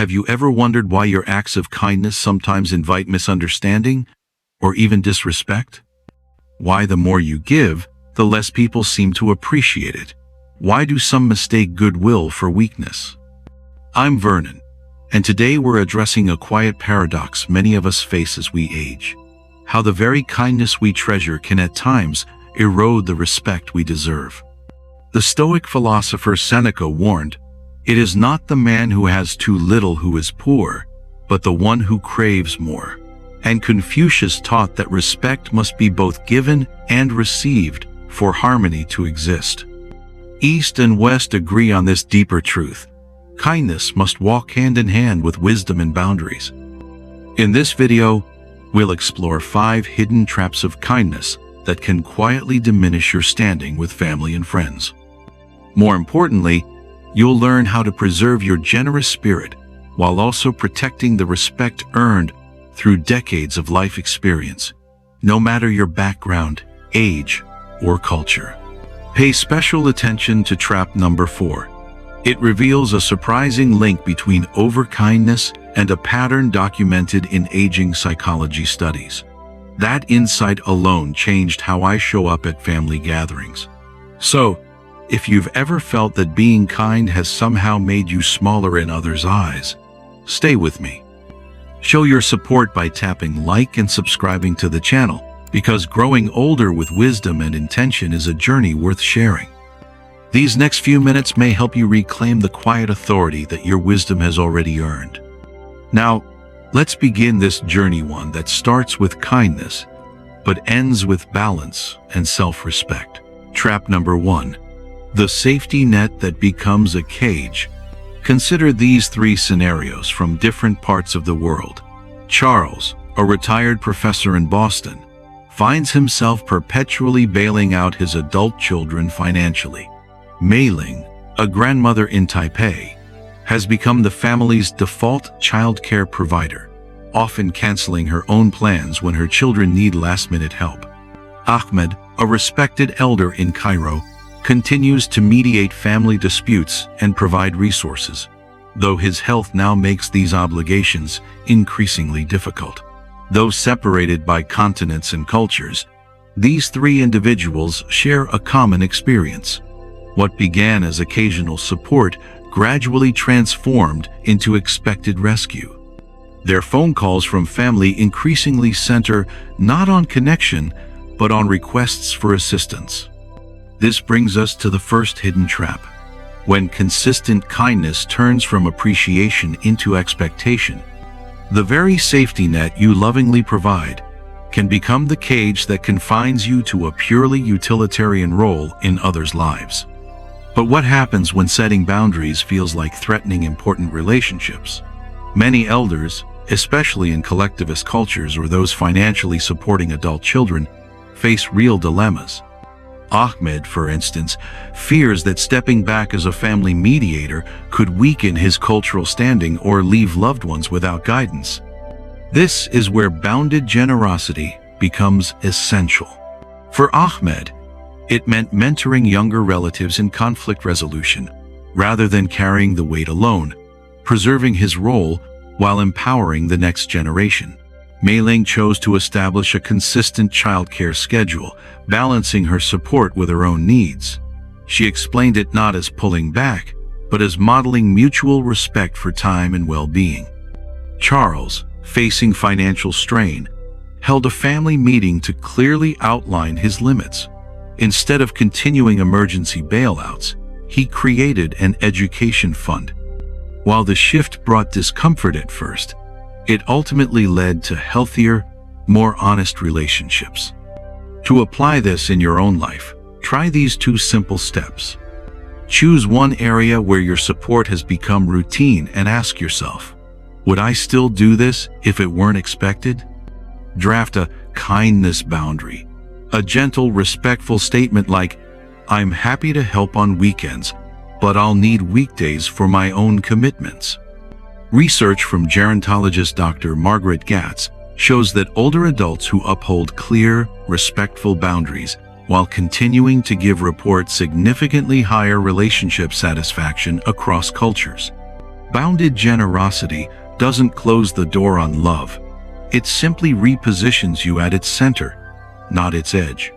Have you ever wondered why your acts of kindness sometimes invite misunderstanding or even disrespect? Why the more you give, the less people seem to appreciate it? Why do some mistake goodwill for weakness? I'm Vernon, and today we're addressing a quiet paradox many of us face as we age. How the very kindness we treasure can at times erode the respect we deserve. The Stoic philosopher Seneca warned, "It is not the man who has too little who is poor, but the one who craves more." And Confucius taught that respect must be both given and received for harmony to exist. East and West agree on this deeper truth. Kindness must walk hand in hand with wisdom and boundaries. In this video, we'll explore 5 hidden traps of kindness that can quietly diminish your standing with family and friends. More importantly, you'll learn how to preserve your generous spirit while also protecting the respect earned through decades of life experience, no matter your background, age, or culture. Pay special attention to trap number 4. It reveals a surprising link between overkindness and a pattern documented in aging psychology studies. That insight alone changed how I show up at family gatherings. So, if you've ever felt that being kind has somehow made you smaller in others' eyes, stay with me. Show your support by tapping like and subscribing to the channel, because growing older with wisdom and intention is a journey worth sharing. These next few minutes may help you reclaim the quiet authority that your wisdom has already earned. Now, let's begin this journey, one that starts with kindness, but ends with balance and self-respect. Trap number 1. The safety net that becomes a cage. Consider these 3 scenarios from different parts of the world. Charles, a retired professor in Boston, finds himself perpetually bailing out his adult children financially. Mei Ling, a grandmother in Taipei, has become the family's default childcare provider, often canceling her own plans when her children need last-minute help. Ahmed, a respected elder in Cairo, continues to mediate family disputes and provide resources, though his health now makes these obligations increasingly difficult. Though separated by continents and cultures, these 3 individuals share a common experience. What began as occasional support gradually transformed into expected rescue. Their phone calls from family increasingly center not on connection, but on requests for assistance. This brings us to the first hidden trap. When consistent kindness turns from appreciation into expectation, the very safety net you lovingly provide can become the cage that confines you to a purely utilitarian role in others' lives. But what happens when setting boundaries feels like threatening important relationships? Many elders, especially in collectivist cultures or those financially supporting adult children, face real dilemmas. Ahmed, for instance, fears that stepping back as a family mediator could weaken his cultural standing or leave loved ones without guidance. This is where bounded generosity becomes essential. For Ahmed, it meant mentoring younger relatives in conflict resolution, rather than carrying the weight alone, preserving his role while empowering the next generation. Mei Ling chose to establish a consistent childcare schedule, balancing her support with her own needs. She explained it not as pulling back, but as modeling mutual respect for time and well-being. Charles, facing financial strain, held a family meeting to clearly outline his limits. Instead of continuing emergency bailouts, he created an education fund. While the shift brought discomfort at first, it ultimately led to healthier, more honest relationships. To apply this in your own life, try these 2 simple steps. Choose one area where your support has become routine and ask yourself, would I still do this if it weren't expected? Draft a kindness boundary, a gentle, respectful statement like, I'm happy to help on weekends, but I'll need weekdays for my own commitments. Research from gerontologist Dr. Margaret Gatz shows that older adults who uphold clear, respectful boundaries while continuing to give report significantly higher relationship satisfaction across cultures. Bounded generosity doesn't close the door on love. It simply repositions you at its center, not its edge.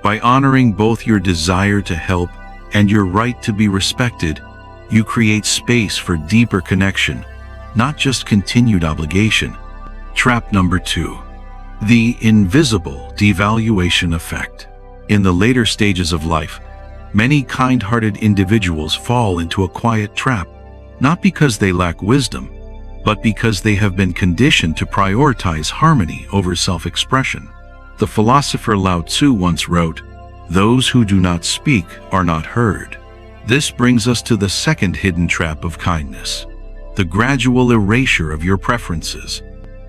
By honoring both your desire to help and your right to be respected, you create space for deeper connection, not just continued obligation. Trap number 2. The invisible devaluation effect. In the later stages of life, many kind-hearted individuals fall into a quiet trap, not because they lack wisdom, but because they have been conditioned to prioritize harmony over self-expression. The philosopher Lao Tzu once wrote, "Those who do not speak are not heard." This brings us to the second hidden trap of kindness: the gradual erasure of your preferences.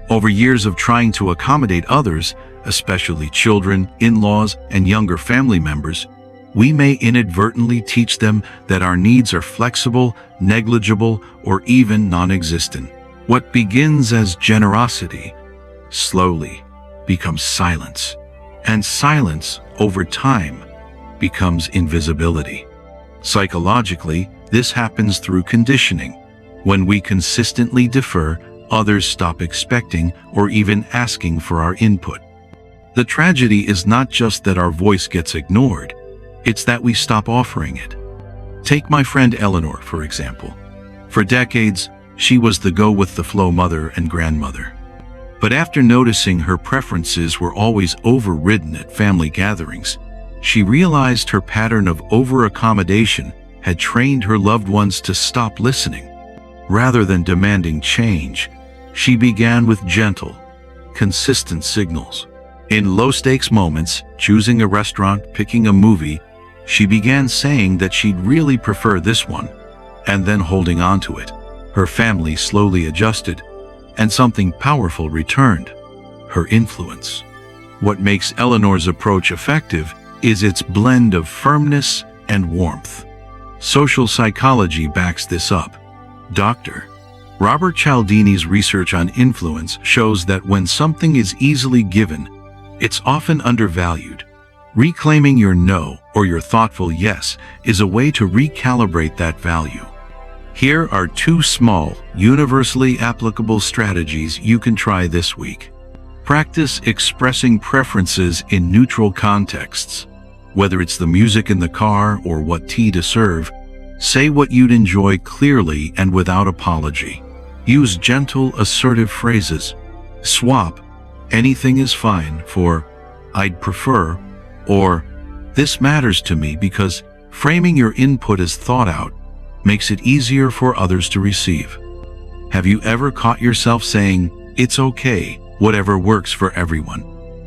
Over years of trying to accommodate others, especially children, in-laws, and younger family members, we may inadvertently teach them that our needs are flexible, negligible, or even non-existent. What begins as generosity slowly becomes silence, and silence, over time, becomes invisibility. Psychologically, this happens through conditioning. When we consistently defer, others stop expecting or even asking for our input. The tragedy is not just that our voice gets ignored, it's that we stop offering it. Take my friend Eleanor, for example. For decades, she was the go-with-the-flow mother and grandmother. But after noticing her preferences were always overridden at family gatherings, she realized her pattern of over-accommodation had trained her loved ones to stop listening. Rather than demanding change, she began with gentle, consistent signals. In low-stakes moments, choosing a restaurant, picking a movie, she began saying that she'd really prefer this one, and then holding on to it. Her family slowly adjusted, and something powerful returned: her influence. What makes Eleanor's approach effective is its blend of firmness and warmth. Social psychology backs this up. Dr. Robert Cialdini's research on influence shows that when something is easily given, it's often undervalued. Reclaiming your no or your thoughtful yes is a way to recalibrate that value. Here are 2 small, universally applicable strategies you can try this week. Practice expressing preferences in neutral contexts. Whether it's the music in the car or what tea to serve, say what you'd enjoy clearly and without apology. Use gentle, assertive phrases. Swap "anything is fine" for "I'd prefer" or "this matters to me," because framing your input as thought out makes it easier for others to receive. Have you ever caught yourself saying, "It's okay, whatever works for everyone,"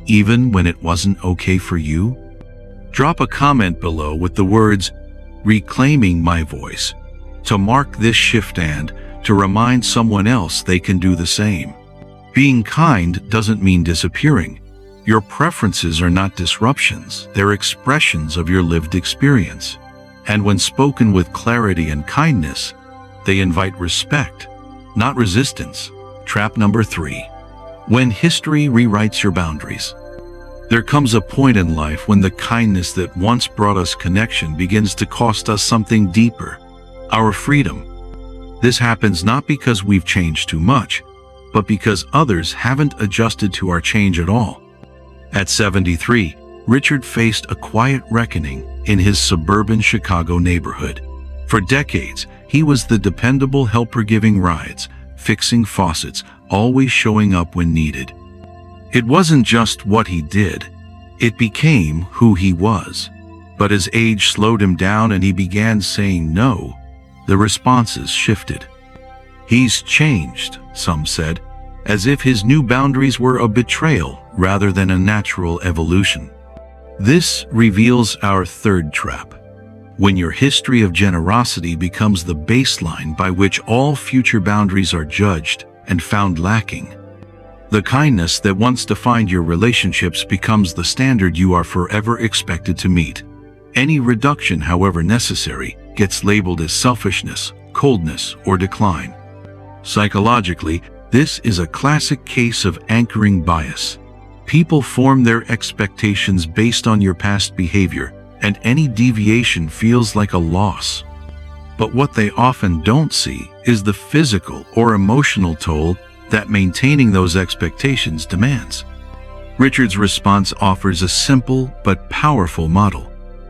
even when it wasn't okay for you? Drop a comment below with the words, "reclaiming my voice," to mark this shift and to remind someone else they can do the same. Being kind doesn't mean disappearing. Your preferences are not disruptions, they're expressions of your lived experience. And when spoken with clarity and kindness, they invite respect, not resistance. Trap number 3. When history rewrites your boundaries. There comes a point in life when the kindness that once brought us connection begins to cost us something deeper: our freedom. This happens not because we've changed too much, but because others haven't adjusted to our change at all. At 73, Richard faced a quiet reckoning in his suburban Chicago neighborhood. For decades, he was the dependable helper giving rides, fixing faucets, always showing up when needed. It wasn't just what he did, it became who he was. But as age slowed him down and he began saying no, the responses shifted. "He's changed," some said, as if his new boundaries were a betrayal rather than a natural evolution. This reveals our third trap: when your history of generosity becomes the baseline by which all future boundaries are judged and found lacking. The kindness that once defined your relationships becomes the standard you are forever expected to meet. Any reduction, however necessary, gets labeled as selfishness, coldness, or decline. Psychologically, this is a classic case of anchoring bias. People form their expectations based on your past behavior, and any deviation feels like a loss. But what they often don't see is the physical or emotional toll that maintaining those expectations demands. Richard's response offers a simple but powerful model,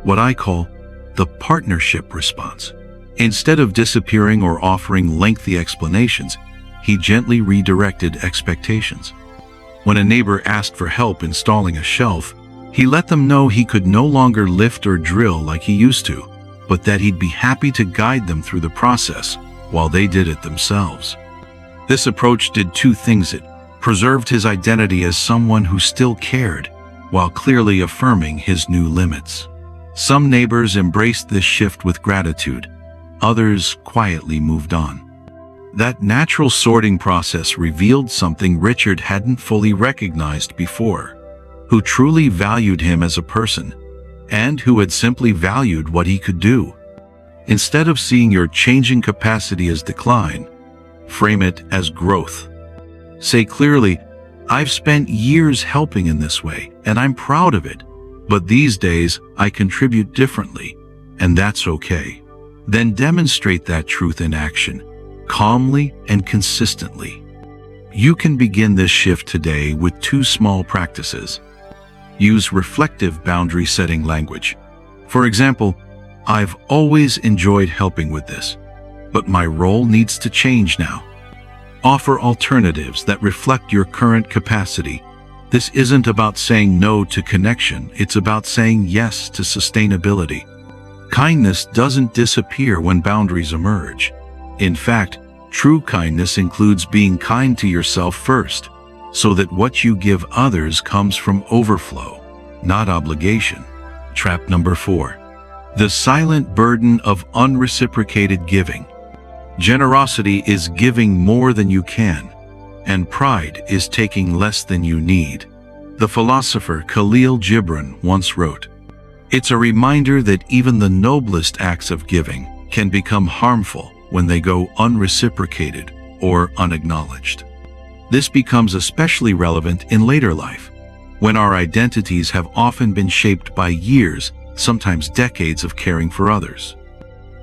what I call the partnership response. Instead of disappearing or offering lengthy explanations, he gently redirected expectations. When a neighbor asked for help installing a shelf, he let them know he could no longer lift or drill like he used to, but that he'd be happy to guide them through the process while they did it themselves. This approach did two things. It preserved his identity as someone who still cared, while clearly affirming his new limits. Some neighbors embraced this shift with gratitude. Others quietly moved on. That natural sorting process revealed something Richard hadn't fully recognized before: who truly valued him as a person, and who had simply valued what he could do. Instead of seeing your changing capacity as decline, frame it as growth. Say clearly, "I've spent years helping in this way, and I'm proud of it, but these days I contribute differently, and that's okay." Then demonstrate that truth in action, calmly and consistently. You can begin this shift today with two small practices. Use reflective boundary setting language. For example, "I've always enjoyed helping with this, but my role needs to change now." Offer alternatives that reflect your current capacity. This isn't about saying no to connection, it's about saying yes to sustainability. Kindness doesn't disappear when boundaries emerge. In fact, true kindness includes being kind to yourself first, so that what you give others comes from overflow, not obligation. Trap number 4. The silent burden of unreciprocated giving. Generosity is giving more than you can, and pride is taking less than you need. The philosopher Khalil Gibran once wrote, "It's a reminder that even the noblest acts of giving can become harmful when they go unreciprocated or unacknowledged." This becomes especially relevant in later life, when our identities have often been shaped by years, sometimes decades of caring for others.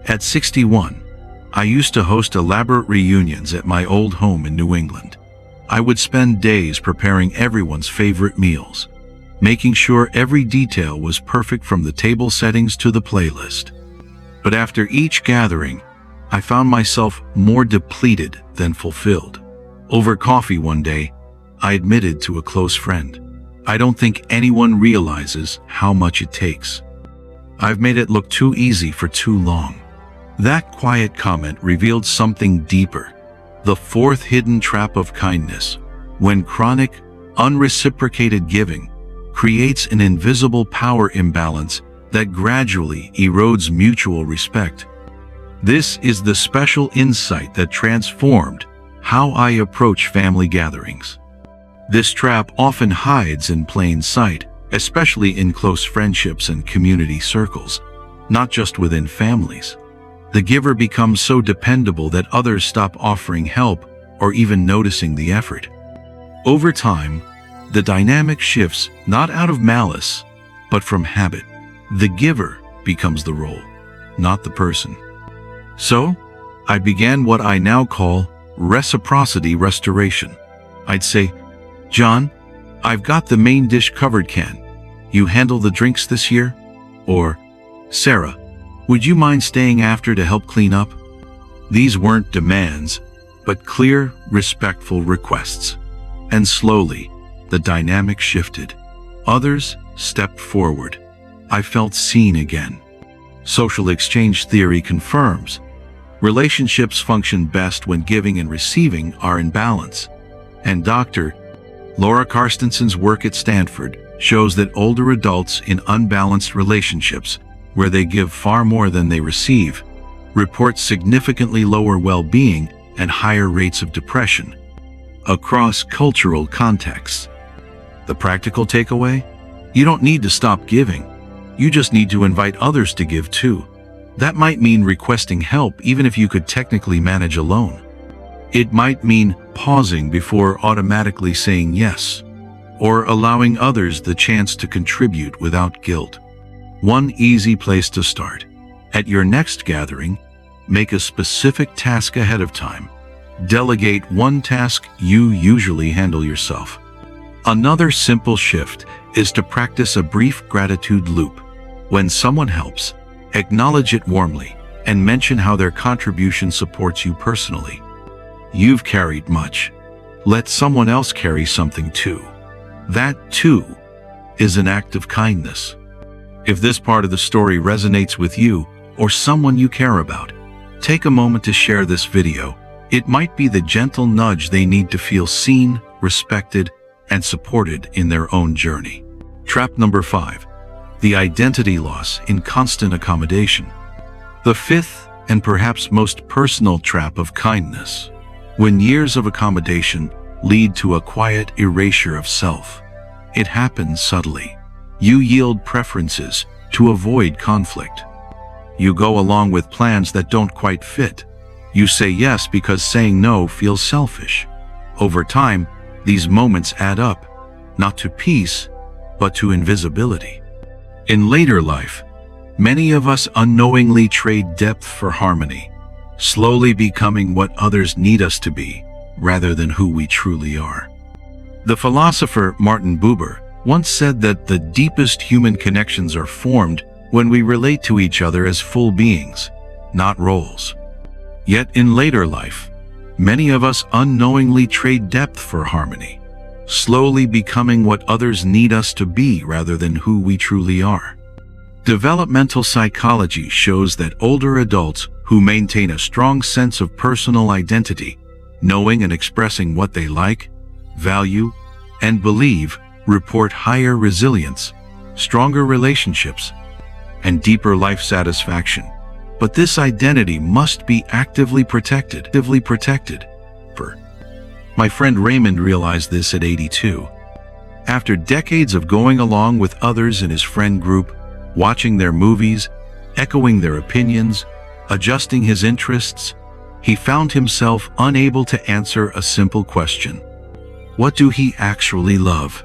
At 61, I used to host elaborate reunions at my old home in New England. I would spend days preparing everyone's favorite meals, making sure every detail was perfect from the table settings to the playlist. But after each gathering, I found myself more depleted than fulfilled. Over coffee one day, I admitted to a close friend, "I don't think anyone realizes how much it takes. I've made it look too easy for too long." That quiet comment revealed something deeper: the fourth hidden trap of kindness, when chronic, unreciprocated giving creates an invisible power imbalance that gradually erodes mutual respect. This is the special insight that transformed how I approach family gatherings. This trap often hides in plain sight, especially in close friendships and community circles, not just within families. The giver becomes so dependable that others stop offering help or even noticing the effort. Over time, the dynamic shifts not out of malice, but from habit. The giver becomes the role, not the person. So, I began what I now call reciprocity restoration. I'd say, "John, I've got the main dish covered, can you handle the drinks this year?" Or, "Sarah, would you mind staying after to help clean up?" These weren't demands, but clear, respectful requests. And slowly, the dynamic shifted. Others stepped forward. I felt seen again. Social exchange theory confirms relationships function best when giving and receiving are in balance. And Dr. Laura Carstenson's work at Stanford shows that older adults in unbalanced relationships, where they give far more than they receive, report significantly lower well-being and higher rates of depression. Across cultural contexts. The practical takeaway? You don't need to stop giving. You just need to invite others to give too. That might mean requesting help even if you could technically manage alone. It might mean pausing before automatically saying yes, or allowing others the chance to contribute without guilt. One easy place to start. At your next gathering, Make a specific task ahead of time. Delegate one task you usually handle yourself. Another simple shift is to practice a brief gratitude loop. When someone helps, acknowledge it warmly and mention how their contribution supports you personally. You've carried much. Let someone else carry something too. That, too, is an act of kindness. If this part of the story resonates with you or someone you care about, take a moment to share this video. It might be the gentle nudge they need to feel seen, respected, and supported in their own journey. Trap number 5. The identity loss in constant accommodation. The fifth and perhaps most personal trap of kindness. When years of accommodation lead to a quiet erasure of self. It happens subtly. You yield preferences to avoid conflict. You go along with plans that don't quite fit. You say yes because saying no feels selfish. Over time, these moments add up, not to peace, but to invisibility. In later life, many of us unknowingly trade depth for harmony, slowly becoming what others need us to be, rather than who we truly are. The philosopher Martin Buber once said that the deepest human connections are formed when we relate to each other as full beings, not roles. Yet in later life, many of us unknowingly trade depth for harmony, slowly becoming what others need us to be rather than who we truly are. Developmental psychology shows that older adults who maintain a strong sense of personal identity, knowing and expressing what they like, value, and believe, report higher resilience, stronger relationships, and deeper life satisfaction. But this identity must be actively protected. My friend Raymond realized this at 82. After decades of going along with others in his friend group, watching their movies, echoing their opinions, adjusting his interests, he found himself unable to answer a simple question. What do he actually love?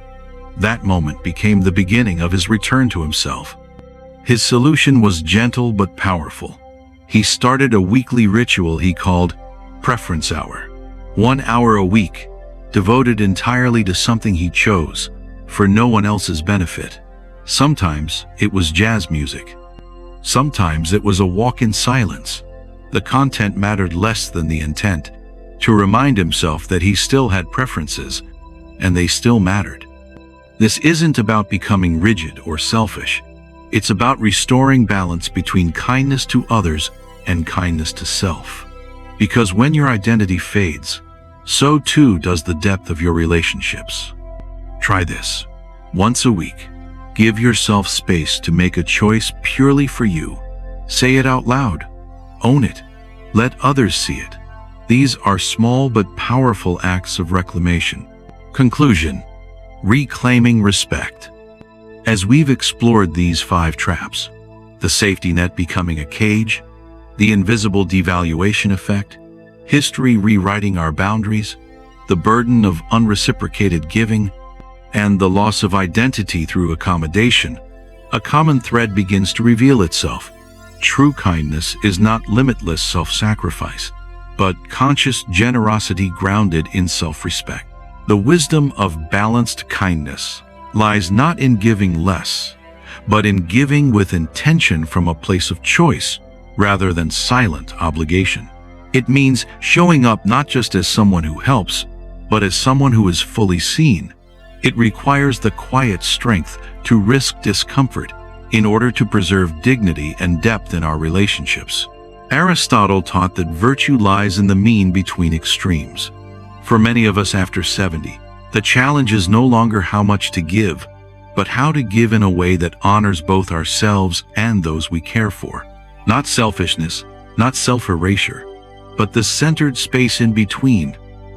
That moment became the beginning of his return to himself. His solution was gentle but powerful. He started a weekly ritual he called Preference Hour. 1 hour a week, devoted entirely to something he chose, for no one else's benefit. Sometimes it was jazz music. Sometimes it was a walk in silence. The content mattered less than the intent, to remind himself that he still had preferences, and they still mattered. This isn't about becoming rigid or selfish. It's about restoring balance between kindness to others and kindness to self. Because when your identity fades, so too does the depth of your relationships. Try this. Once a week, give yourself space to make a choice purely for you. Say it out loud. Own it. Let others see it. These are small but powerful acts of reclamation. Conclusion: reclaiming respect. As we've explored these 5 traps, the safety net becoming a cage, the invisible devaluation effect, history rewriting our boundaries, the burden of unreciprocated giving, and the loss of identity through accommodation, a common thread begins to reveal itself. True kindness is not limitless self-sacrifice, but conscious generosity grounded in self-respect. The wisdom of balanced kindness lies not in giving less, but in giving with intention from a place of choice rather than silent obligation. It means showing up not just as someone who helps, but as someone who is fully seen. It requires the quiet strength to risk discomfort in order to preserve dignity and depth in our relationships. Aristotle taught that virtue lies in the mean between extremes. For many of us after 70, the challenge is no longer how much to give, but how to give in a way that honors both ourselves and those we care for. Not selfishness, not self-erasure, but the centered space in between,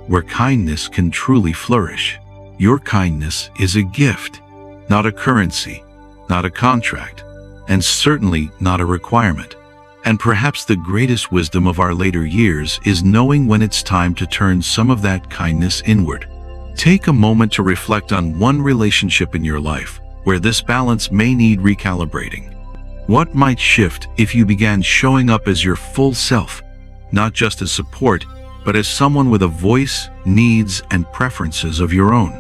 where kindness can truly flourish. Your kindness is a gift, not a currency, not a contract, and certainly not a requirement. And perhaps the greatest wisdom of our later years is knowing when it's time to turn some of that kindness inward. Take a moment to reflect on one relationship in your life where this balance may need recalibrating. What might shift if you began showing up as your full self, not just as support, but as someone with a voice, needs, and preferences of your own?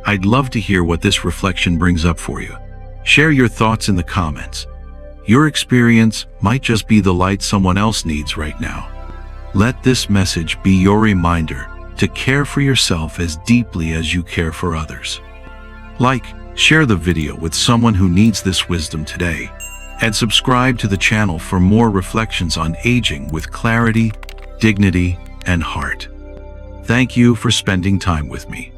I'd love to hear what this reflection brings up for you. Share your thoughts in the comments. Your experience might just be the light someone else needs right now. Let this message be your reminder to care for yourself as deeply as you care for others. Share the video with someone who needs this wisdom today, and subscribe to the channel for more reflections on aging with clarity, dignity, and heart. Thank you for spending time with me.